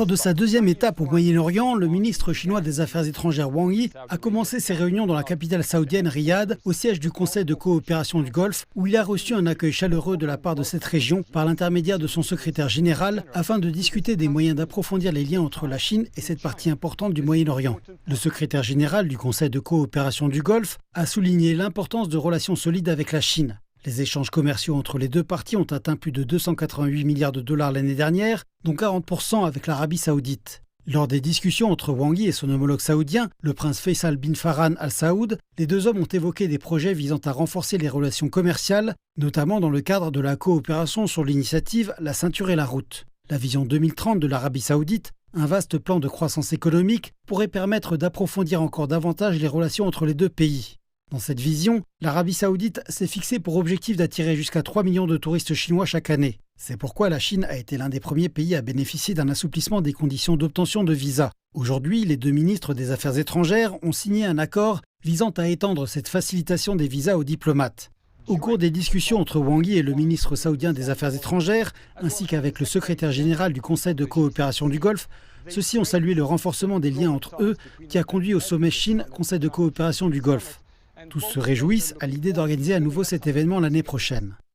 Lors de sa deuxième étape au Moyen-Orient, le ministre chinois des Affaires étrangères Wang Yi a commencé ses réunions dans la capitale saoudienne Riyad, au siège du Conseil de coopération du Golfe, où il a reçu un accueil chaleureux de la part de cette région par l'intermédiaire de son secrétaire général afin de discuter des moyens d'approfondir les liens entre la Chine et cette partie importante du Moyen-Orient. Le secrétaire général du Conseil de coopération du Golfe a souligné l'importance de relations solides avec la Chine. Les échanges commerciaux entre les deux parties ont atteint plus de 288 milliards de dollars l'année dernière, dont 40% avec l'Arabie saoudite. Lors des discussions entre Wang Yi et son homologue saoudien, le prince Faisal bin Farhan Al Saoud, les deux hommes ont évoqué des projets visant à renforcer les relations commerciales, notamment dans le cadre de la coopération sur l'initiative La ceinture et la route. La vision 2030 de l'Arabie saoudite, un vaste plan de croissance économique, pourrait permettre d'approfondir encore davantage les relations entre les deux pays. Dans cette vision, l'Arabie saoudite s'est fixée pour objectif d'attirer jusqu'à 3 millions de touristes chinois chaque année. C'est pourquoi la Chine a été l'un des premiers pays à bénéficier d'un assouplissement des conditions d'obtention de visas. Aujourd'hui, les deux ministres des Affaires étrangères ont signé un accord visant à étendre cette facilitation des visas aux diplomates. Au cours des discussions entre Wang Yi et le ministre saoudien des Affaires étrangères, ainsi qu'avec le secrétaire général du Conseil de coopération du Golfe, ceux-ci ont salué le renforcement des liens entre eux qui a conduit au sommet Chine-Conseil de coopération du Golfe. Tous se réjouissent à l'idée d'organiser à nouveau cet événement l'année prochaine.